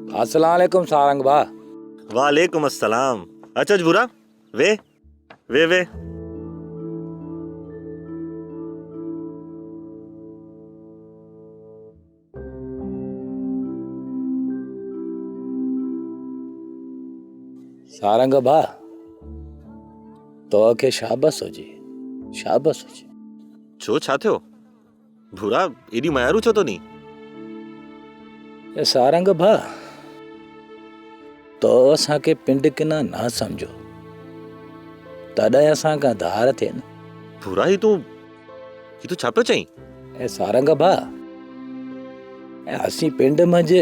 अस्सलाम वालेकुम सारंग भा। वालेकुम अस्सलाम। अच्छा बुरा वे सारंग भा तो के शाबस हुजे, शाबस हुजे। छो छा थियो भूरा एडी मायारू छो तो नी? ए सारंग भा तो असां के पिंड किना ना समझो तॾहिं असां का धार थे न। भूरा ही तू छा पियो चई? ए सारंग भा असीं पिंड मंझि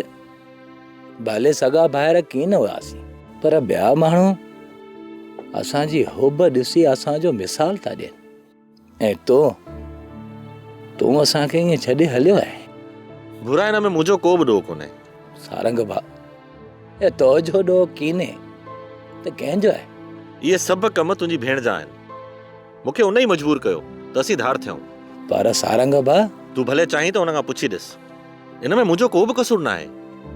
भले सगा ॿाहिरि कीन हुआसीं पर ॿिया माण्हू असांजी हुब ॾिसी असांजो मिसाल था ॾियनि ऐं तूं असांखे ईअं छॾे हलियो आहे। भूरा हिन में मुंहिंजो को बि ॾोह कोन्हे। सारंग भा ए तो जो ॾोह कीने त कंहिंजो आहे? इहे सभु कम तुंहिंजी भेण जा आहिनि। मूंखे उन ई मजबूर कयो त असीं धार थियूं। पर सारंग भा तूं भले चाहीं त हुन खां पुछी ॾिस, इन में मुंहिंजो को बि कसूर न आहे।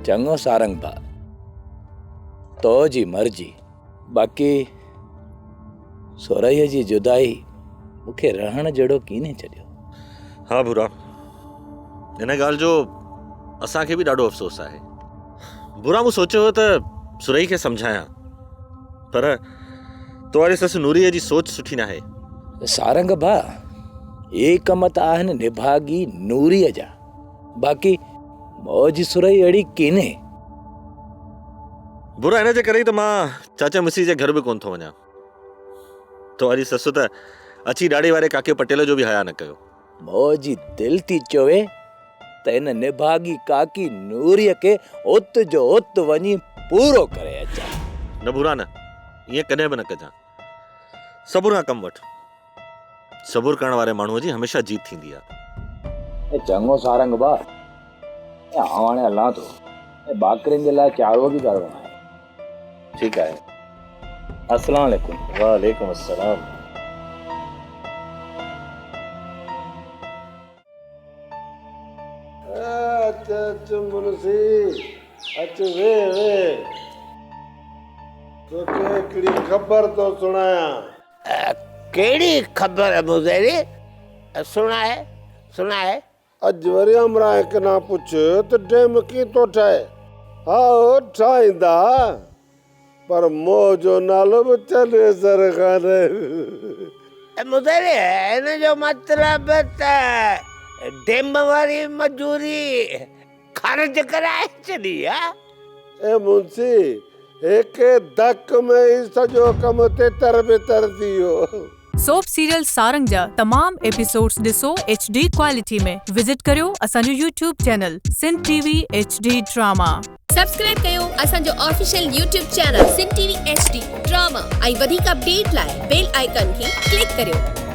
चङो सारंग भा तो जी मर्जी। बाक़ी सोरईअ जी जुदाई मूंखे रहण जहिड़ो कीने छॾियो। हा भूरा हिन ॻाल्हि जो असांखे बि ॾाढो अफ़सोस आहे। भूरा मूं सोचियो हो त सुरई खे सम्झायां पर तो वारी ससु नूरीअ जी सोच सुठी न आहे। सारंग भा ये कम त आहिनि निभागी नूरीअ जा, बाक़ी मौज सुरई अहिड़ी कीने। भूरा हिन जे करे ई त मां चाचा मिसी जे घर बि कोन थो वञा। तो वारी ससु त अची ॾाॾे वारे काके पटेल जो बि हया न कयो। मौजी दिल थी चवे त इन निभागी काकी नूरीअ खे उत जो उत वञी पूरो करे अचां। न भूरा न, ईअं कॾहिं बि न कजां। सबुर खां कमु वठ। सबुर करण वारे माण्हूअ जी हमेशह जीत थींदी आहे। चङो सारंग भा हाणे हलां थो बाकरिन जे लाइ चारो बि करणो आहे। ठीकु आहे। अस्सलाम वालेकुम। वालेकुम अस्सलाम। अच्छा मुनसी अच वे तोखे हिकिड़ी ख़बर तो सुणायां। केड़ी खबर है मुझे? सुनाए। अज वरी हमरा हिक ना पुछ त डेम की तो ठाहे। हा ठाहींदा पर मोह जो नालो बि चले सर खाने। मुझे इन जो मतलब त डेम वारी मजूरी खारिज कराए छॾी आहे। ए मुंशी एक धक में ही सॼो कम तेतर बेतर थी वियो। सोप सीरियल सारंग जा तमाम एपिसोड्स ॾिसो HD क्वालिटी में। विजिट करियो असांजो YouTube channel Sindh TV HD drama. Subscribe कयो असांजो official YouTube channel Sindh TV HD drama ऐं वधीक अपडेट लाइ बेल आइकन खे क्लिक करियो।